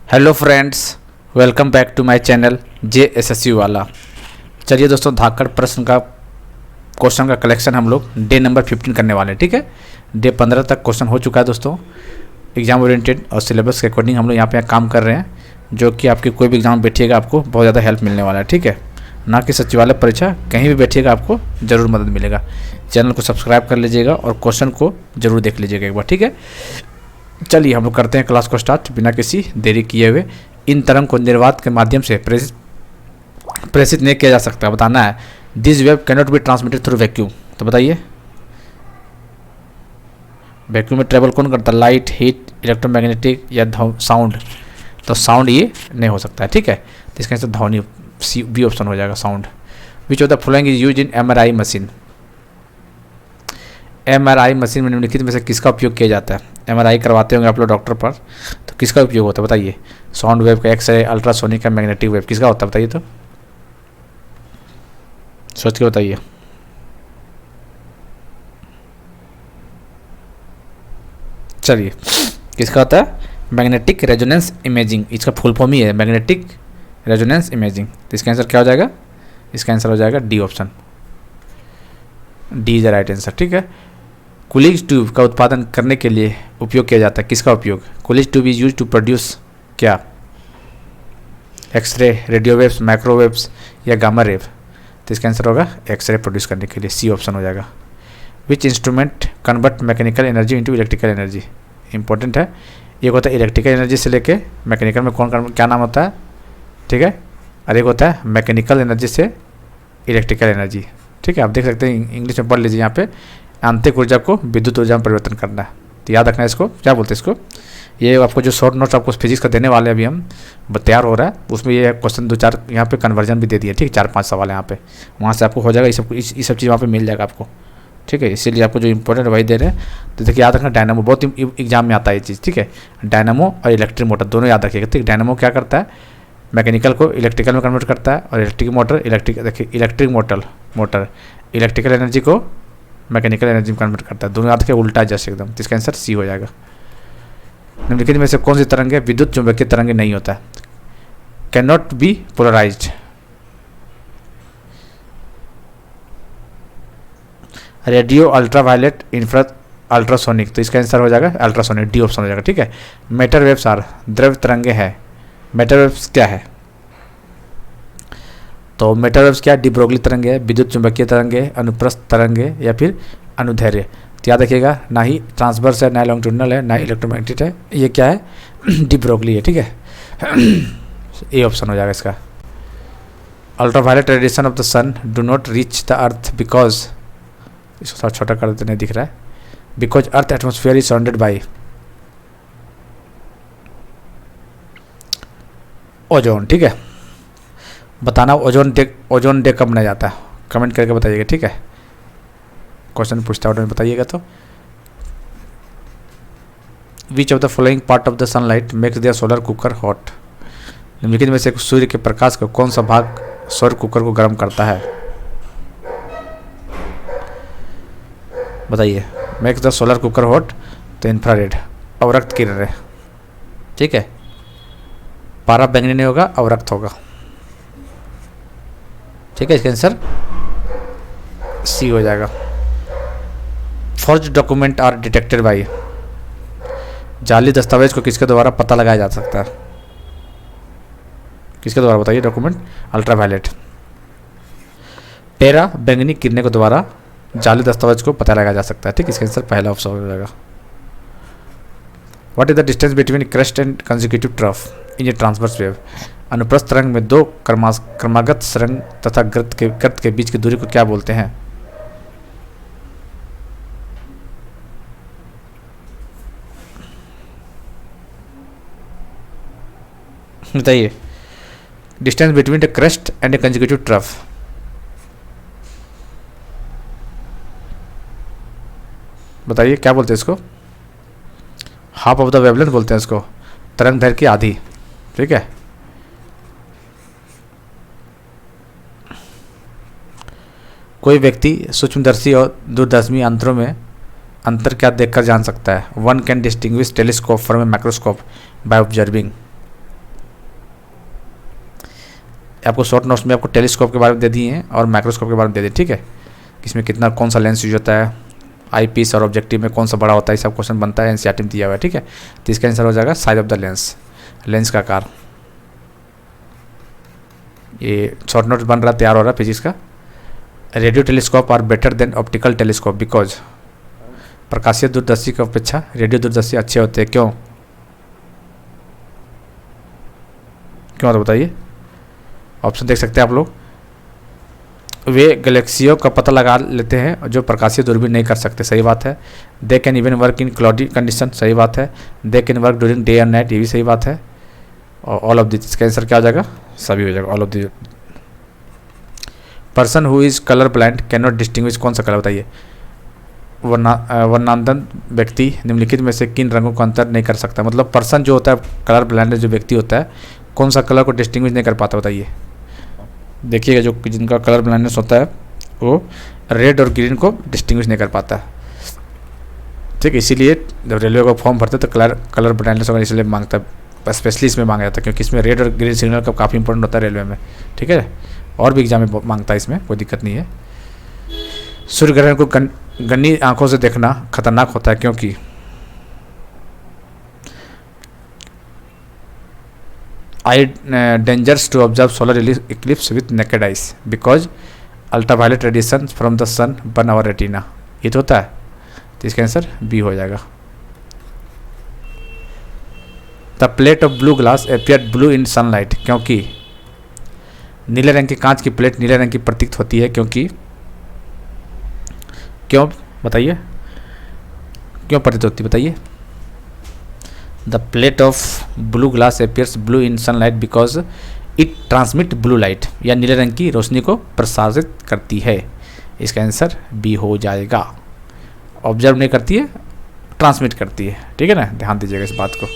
Hello friends, welcome back to my channel JSSU वाला। चलिए दोस्तों, धाकड़ प्रश्न का क्वेश्चन का कलेक्शन हम लोग डे नंबर 15 करने वाले हैं। ठीक है, डे 15 तक क्वेश्चन हो चुका है दोस्तों। एग्जाम ओरिएंटेड और सिलेबस के अकॉर्डिंग हम लोग यहाँ पे काम कर रहे हैं, जो कि आपके कोई भी एग्जाम बैठिएगा आपको बहुत ज़्यादा हेल्प मिलने वाला है। ठीक है, ना कि सचिवालय परीक्षा, कहीं भी बैठिएगा आपको ज़रूर मदद मिलेगा। चैनल को सब्सक्राइब कर लीजिएगा और क्वेश्चन को ज़रूर देख लीजिएगा एक बार। ठीक है, चलिए हम लोग करते हैं क्लास को स्टार्ट बिना किसी देरी किए हुए। इन तरंग को निर्वात के माध्यम से प्रेषित नहीं किया जा सकता, बताना है। This wave cannot be transmitted through vacuum. तो बताइए, वैक्यूम में ट्रेवल कौन करता है? लाइट, हीट, इलेक्ट्रोमैग्नेटिक या साउंड? तो साउंड ये नहीं हो सकता है। ठीक है, तो इसका आंसर ध्वनि, सी बी ऑप्शन हो जाएगा, sound. Which of the following is use in MRI machine? MRI machine में निम्नलिखित में से किसका उपयोग किया जाता है? MRI करवाते होंगे आप लोग डॉक्टर पर, तो किसका उपयोग होता है बताइए? साउंड वेव का, एक्सरे, अल्ट्रासोनिक का, मैग्नेटिक वेव, किसका होता है बताइए? तो सोच के बताइए। चलिए, किसका होता है? Magnetic resonance imaging. इसका फुल फॉर्म ही है मैग्नेटिक रेजोनेंस इमेजिंग। तो इसका आंसर क्या हो जाएगा? इसका आंसर हो जाएगा D option. D is the right answer. ठीक है, कूलिंग ट्यूब का उत्पादन करने के लिए उपयोग किया जाता है, किसका उपयोग? Cooling tube is use to produce क्या? एक्सरे, रेडियो वेव्स, माइक्रोवेव्स या गामा रेव? तो इसका आंसर होगा एक्सरे प्रोड्यूस करने के लिए, सी ऑप्शन हो जाएगा। विच instrument convert mechanical energy into electrical energy? Important है। एक होता है इलेक्ट्रिकल एनर्जी से लेके मैकेनिकल में क्या नाम होता है? ठीक है, और एक होता है मैकेनिकल एनर्जी से इलेक्ट्रिकल एनर्जी। ठीक है, आप देख सकते हैं, इंग्लिश में पढ़ लीजिए। यहाँ पे आंतरिक ऊर्जा को विद्युत ऊर्जा में परिवर्तन करना है, तो याद रखना है इसको। क्या बोलते हैं इसको? ये आपको जो शॉर्ट नोट्स आपको फिजिक्स का देने वाले अभी हम तैयार हो रहा है, उसमें ये क्वेश्चन 2-4 यहाँ पे कन्वर्जन भी दे दिए। ठीक, 4-5 सवाल यहाँ पे, वहाँ से आपको हो जाएगा। ये सब चीज़ वहाँ पे मिल जाएगा आपको। ठीक है, इसीलिए आपको जो इंपॉर्टेंट वही दे रहे हैं। तो देखिए, याद रखना, डायनामो बहुत एग्जाम में आता है ये चीज़। ठीक है, डायनामो और इलेक्ट्रिक मोटर दोनों याद रखिएगा। ठीक, डायनामो क्या करता है? मैकेनिकल को इलेक्ट्रिकल में कन्वर्ट करता है, और इलेक्ट्रिक मोटर इलेक्ट्रिकल एनर्जी को मैकेनिकल एनर्जी में कन्वर्ट करता है। दोनों याद के उल्टा जैसे एकदम। तो इसका आंसर सी हो जाएगा। निम्नलिखित में से कौन सी तरंग है विद्युत चुंबकीय तरंग नहीं होता है? Can not be polarised. Radio, ultraviolet, infrared, ultrasonic? तो इसका आंसर हो जाएगा अल्ट्रासोनिक, डी ऑप्शन हो जाएगा। ठीक है, मैटर वेव्स आर, द्रव तरंगे हैं। मैटर वेव्स क्या है? तो मैटर वेव्स क्या? डी ब्रोगली तरंगे है, विद्युत चुंबकीय तरंगे, अनुप्रस्थ तरंगे या फिर अनुदैर्ध्य? तो याद रखिएगा, ना ही ट्रांसवर्स है, ना लॉन्गिट्यूडिनल है, ना इलेक्ट्रोमैग्नेटिक है। ये क्या है? डी ब्रोगली है। ठीक है, ए ऑप्शन हो जाएगा इसका। Ultraviolet radiation of the sun do not reach the earth because, इसको थोड़ा छोटा कर देते, नहीं दिख रहा है। Because earth atmosphere is surrounded by ozone. ठीक है, बताना ओजोन डे कब मनाया जाता है? कमेंट करके बताइएगा। ठीक है, क्वेश्चन पूछता है, बताइएगा। तो which of the following part of the sunlight makes the solar cooker hot? निम्नलिखित में से सूर्य के प्रकाश का कौन सा भाग सौर कुकर को गर्म करता है? बताइए, makes the solar cooker hot? तो इंफ्रारेड, अवरक्त किरणें। ठीक है, पारा बैंगनी नहीं होगा, अवरक्त होगा। ठीक है, इसका आंसर सी हो जाएगा। Forge document are detected by, जाली दस्तावेज को किसके द्वारा पता लगाया जा सकता है? किसके द्वारा बताइए? डॉक्यूमेंट, अल्ट्रावायलेट, टेरा बैंगनी किरणें के द्वारा जाली दस्तावेज को पता लगाया जा सकता है। ठीक, इसका आंसर पहला ऑप्शन हो जाएगा। What is the distance between crust and consecutive trough in A transverse wave? अनुप्रस्थ तरंग में दो क्रमागत सुरंग तथा गर्त के बीच की दूरी को क्या बोलते हैं? बताइए, distance between the crust and A consecutive trough. बताइए, क्या बोलते हैं इसको? हाफ ऑफ द वेवलेंथ बोलते हैं इसको, तरंग दैर्घ्य की आधी। ठीक है, कोई व्यक्ति सूक्ष्मदर्शी और दूरदर्शी अंतरों में अंतर क्या देखकर जान सकता है? One can distinguish telescope from a microscope by observing. आपको शॉर्ट नोट्स में आपको टेलीस्कोप के बारे में दे दिए हैं और माइक्रोस्कोप के बारे में दे दिए, ठीक है, इसमें कितना कौन सा लेंस यूज होता है, आई पीस और ऑब्जेक्टिव में कौन सा बड़ा होता है, सब क्वेश्चन बनता है, एनसीईआरटी में दिया हुआ है, ठीक है। तो इसका आंसर हो जाएगा size of the lens, lens का आकार। ये शॉर्ट नोट बन रहा है, तैयार हो रहा है फिजिक्स का। Radio telescope are better than optical telescope because, प्रकाशीय दूरदर्शी की अपेक्षा रेडियो दूरदर्शी अच्छे होते हैं, क्यों क्यों तो बताइए। ऑप्शन देख सकते हैं आप लोग। वे गैलेक्सियों का पता लगा लेते हैं जो प्रकाशीय दूरबीन नहीं कर सकते, सही बात है। They can even work in cloudy condition, सही बात है। They can work during day and night, ये भी सही बात है। और ऑल ऑफ दिस, इसका आंसर क्या हो जाएगा, सभी हो जाएगा, all of this. Person who is colour blind can not distinguish, कौन सा कलर बताइए। वर्णांधन व्यक्ति निम्नलिखित में से किन रंगों का अंतर नहीं कर सकता, मतलब पर्सन जो होता है, कलर ब्लाइंड जो व्यक्ति होता है, कौन सा कलर को डिस्टिंग्विश नहीं कर पाता बताइए। देखिएगा जो जिनका कलर ब्लाइंडनेस होता है वो रेड और ग्रीन को डिस्टिंग्विश नहीं कर पाता, ठीक है। इसीलिए जब रेलवे का फॉर्म भरते तो कलर ब्लाइंडनेस होगा, इसलिए मांगता है, स्पेशली इसमें मांगा जाता है, क्योंकि इसमें रेड और ग्रीन सिग्नल का काफ़ी इंपॉर्टेंट होता है रेलवे में, ठीक है। और भी एग्जाम में मांगता है, इसमें कोई दिक्कत नहीं है। सूर्य ग्रहण को गन्नी आंखों से देखना खतरनाक होता है, क्योंकि I dangerous to observe solar eclipse with naked eyes because ultraviolet radiation from the sun burn our retina, ये तो होता है। तो इसका आंसर बी हो जाएगा। The plate of blue glass appear blue in sunlight, क्योंकि नीले रंग की कांच की प्लेट नीले रंग की प्रतीत होती है, क्योंकि क्यों बताइए, क्यों प्रतीत होती है बताइए। The plate of blue glass appears blue in sunlight because it transmit blue light, या नीले रंग की रोशनी को प्रसारित करती है। इसका आंसर बी हो जाएगा। ऑब्जर्व नहीं करती है, ट्रांसमिट करती है, ठीक है ना, ध्यान दीजिएगा इस बात को।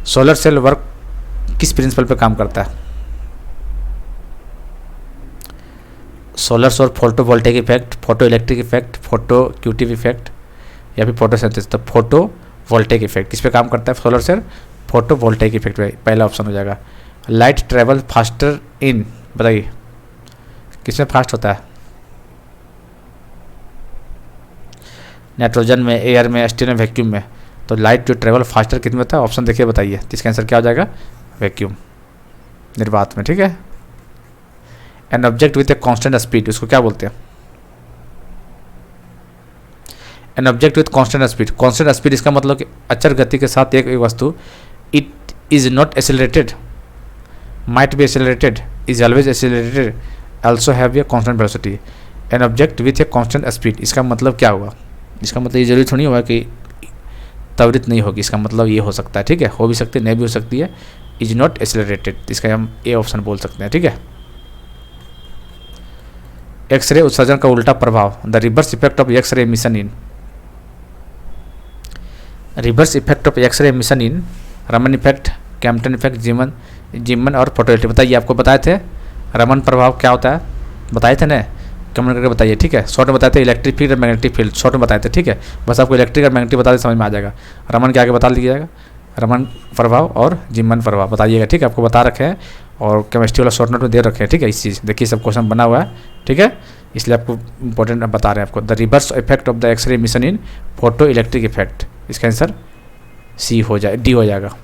सोलर सेल वर्क किस प्रिंसिपल पे काम करता है। सोलर सौर photovoltaic effect, photoelectric effect, photo क्यूटिव इफेक्ट, या फिर फोटोसिंथेसिस। तो फोटो वोल्टेक इफेक्ट किस पे काम करता है, सोलर सेल फोटो वोल्टेक इफेक्ट पे, पहला ऑप्शन हो जाएगा। लाइट ट्रेवल फास्टर इन, बताइए किसमें फास्ट होता है, नाइट्रोजन में, एयर में, स्टील में, वैक्यूम में। तो लाइट जो ट्रेवल फास्टर कितने में होता है, ऑप्शन देखिए बताइए। तो इसका आंसर क्या हो जाएगा, वैक्यूम, निर्वात में, ठीक है। An object with a constant speed, उसको क्या बोलते हैं, an object with constant speed. Constant speed इसका मतलब कि अचर गति के साथ एक वस्तु, it is not accelerated, might be accelerated, is always accelerated, also have a constant velocity. An object with a constant speed, इसका मतलब क्या हुआ, इसका मतलब ये जरूरी थोड़ी हुआ कि त्वरित नहीं होगी, इसका मतलब ये हो सकता है, ठीक है, हो भी सकती है, नहीं भी हो सकती है। इज नॉट एक्सेलरेटेड, इसका हम ए ऑप्शन बोल सकते हैं, ठीक है। एक्सरे उत्सर्जन का उल्टा प्रभाव, the reverse effect of X ray emission in, reverse effect of X ray emission in Raman effect, Compton effect, Zeeman और फोटोलिटी। बताइए, आपको बताए थे रमन प्रभाव क्या होता है, बताए थे ना, कमेंट करके बताइए, ठीक है। शॉर्ट में बताए थे इलेक्ट्रिक फील्ड और मैग्नेटिक फील्ड, शॉर्ट में बताए थे, ठीक है। बस आपको इलेक्ट्रिक और मैग्नेटिक बता दे, समझ में आ जाएगा। रमन के आगे बता दिया जाएगा, रमन प्रभाव और जीमन प्रभाव बताइएगा, ठीक है। आपको बता रखे हैं और केमिस्ट्री वाला शॉर्ट नोट में दे रखे हैं, ठीक है। इस चीज़ देखिए, सब क्वेश्चन बना हुआ है, ठीक है, इसलिए आपको इंपॉर्टेंट बता रहे हैं आपको। The reverse effect of the X ray emission in photoelectric effect, इसका आंसर सी हो जाए, डी हो जाएगा।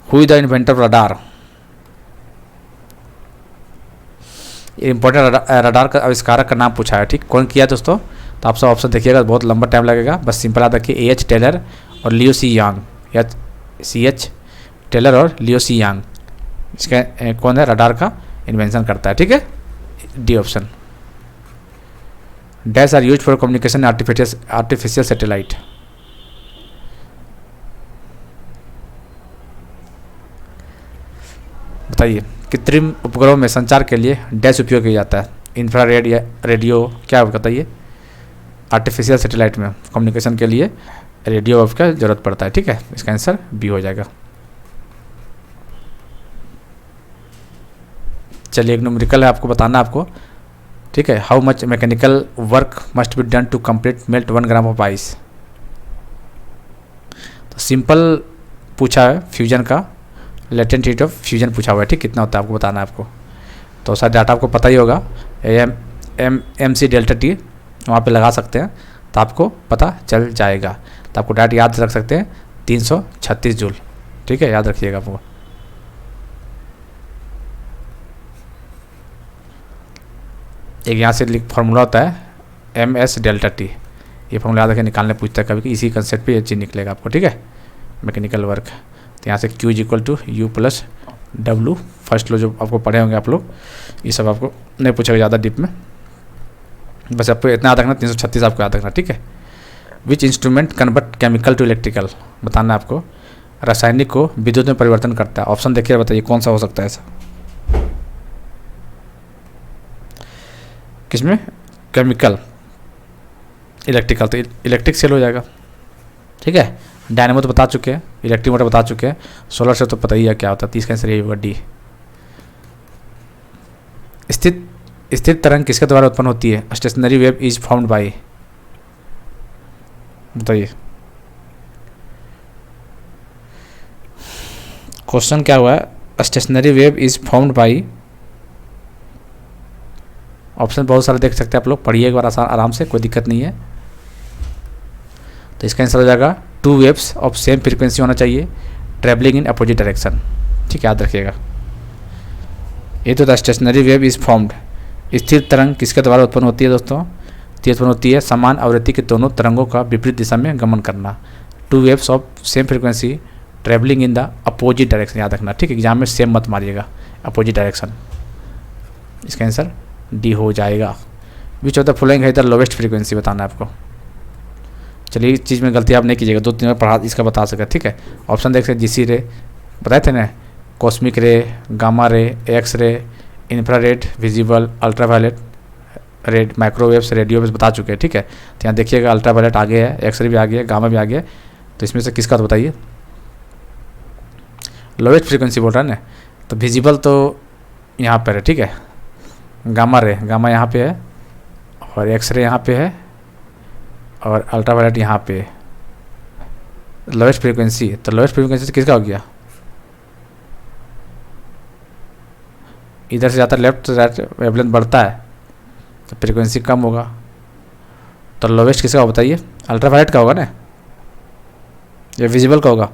Who is the inventor radar, important radar का आविष्कारक का नाम पूछा है, ठीक, कौन किया दोस्तों। तो आप सब ऑप्शन देखिएगा, बहुत लंबा टाइम लगेगा, बस सिंपल याद रखिए, एच टेलर और लियो सी यांग, या सी टेलर और लियो सी यांग, इसका कौन है रडार का इन्वेंशन करता है, ठीक है, D option. Dash are use for communication artificial satellite, बताइए कृत्रिम उपग्रहों में संचार के लिए डैश उपयोग किया जाता है, इंफ्रारेड या रेडियो, क्या बताइए। आर्टिफिशियल सैटेलाइट में कम्युनिकेशन के लिए रेडियो वेव का जरूरत पड़ता है, ठीक है, इसका आंसर बी हो जाएगा। चलिए, एक न्यूमेरिकल है, आपको बताना आपको, ठीक है। How much mechanical work must be done to complete melt 1 gram of ice. तो सिंपल पूछा है फ्यूजन का, लेटेंट हीट ऑफ फ्यूजन पूछा हुआ है, ठीक, कितना होता है आपको बताना है आपको। तो सारा डाटा आपको पता ही होगा, एम सी डेल्टा टी वहाँ पे लगा सकते हैं तो आपको पता चल जाएगा। तो आपको डाटा याद रख सकते हैं 336 जूल, ठीक है, याद रखिएगा आपको। एक यहाँ से फॉर्मूला होता है एम एस डेल्टा टी, ये फॉर्मूला याद रखें, निकालने पूछता है कभी कि इसी कंसेप्ट पे ये चीज़ निकलेगा आपको, ठीक है, मैकेनिकल वर्क। तो यहाँ से Q is equal to U plus W, first लो जो आपको पढ़े होंगे आप लोग, ये सब आपको नहीं पूछेगा ज़्यादा डीप में, बस आपको इतना याद रखना, 336 आपको याद रखना, ठीक है। Which instrument convert chemical to electrical, बताना है आपको, रासायनिक को विद्युत में परिवर्तन करता है। ऑप्शन देखिए, बताइए कौन सा हो सकता है ऐसा, किसमें, केमिकल, इलेक्ट्रिकल, तो इलेक्ट्रिक सेल हो जाएगा, ठीक है। डायनेमो तो बता चुके हैं, इलेक्ट्रिक मोटर बता चुके हैं, सोलर से तो पता ही है क्या होता है, 30 का आंसर यही होगा डी। स्थिर तरंग किसके द्वारा उत्पन्न होती है, stationary wave is formed by, बताइए क्वेश्चन क्या हुआ है, stationary wave is formed by, option बहुत सारे देख सकते हैं आप लोग, पढ़िए एक बार आराम से, कोई दिक्कत नहीं है। तो इसका आंसर हो जाएगा 2 वेव्स ऑफ सेम फ्रीक्वेंसी होना चाहिए, ट्रेवलिंग इन अपोजिट डायरेक्शन, ठीक है, याद रखिएगा। ये तो the stationary wave is formed, स्थिर तरंग किसके द्वारा उत्पन्न होती है दोस्तों, उत्पन्न होती है समान आवृत्ति के दोनों तरंगों का विपरीत दिशा में गमन करना। 2 waves of same frequency travelling in the opposite direction, याद रखना, ठीक है, एग्जाम में सेम मत मारिएगा, अपोजिट डायरेक्शन, इसका आंसर डी हो जाएगा। विच ऑफ द फॉलोइंग है द लोवेस्ट फ्रीक्वेंसी, बताना है आपको। चलिए इस चीज़ में गलती आप नहीं कीजिएगा, 2-3 बार पढ़ा इसका बता सके, ठीक है। ऑप्शन देख सकते, जीसी रे बताए थे ना, कॉस्मिक रे, gamma ray, X ray, infrared, visible, ultraviolet red, microwaves, radio waves बता चुके हैं, ठीक है। तो यहाँ देखिएगा अल्ट्रावायलेट आगे है, एक्स रे भी आगे है, गामा भी आगे है, तो इसमें से किसका तो बताइए, लोवेस्ट फ्रीक्वेंसी बोल रहा है ना, तो विजिबल तो यहाँ पर है, ठीक है, गामा रे, गामा यहाँ पे है, और एक्सरे यहाँ पे है, और अल्ट्रावायलेट यहाँ पे है। लोवेस्ट फ्रीक्वेंसी, तो लोवेस्ट फ्रीक्वेंसी किसका हो गया, इधर से ज़्यादा लेफ्ट राइट वेवलेंथ बढ़ता है तो फ्रीक्वेंसी कम होगा, तो लोवेस्ट किसका होगा बताइए, अल्ट्रावायलेट का होगा ना, या विजिबल का होगा,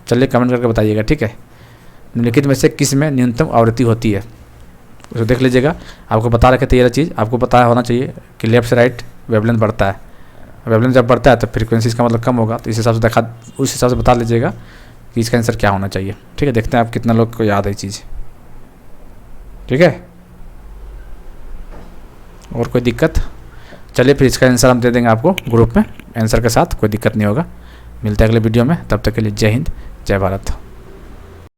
चलिए कमेंट करके बताइएगा, ठीक है। निम्नलिखित में से किस में न्यूनतम आवृत्ति होती है, उसको देख लीजिएगा, आपको बता रखे थे ये चीज़, आपको पता होना चाहिए कि लेफ्ट से राइट वेवलेंथ बढ़ता है, वेवलेंथ जब बढ़ता है तो फ्रीक्वेंसी इसका मतलब कम होगा, तो इस हिसाब से उस हिसाब से बता लीजिएगा कि इसका आंसर क्या होना चाहिए, ठीक है। देखते हैं आप कितना लोग को याद है चीज़, ठीक है, और कोई दिक्कत, चलिए फिर इसका आंसर हम दे देंगे आपको ग्रुप में आंसर के साथ, कोई दिक्कत नहीं होगा। मिलते हैं अगले वीडियो में, तब तक के लिए जय हिंद, जय भारत।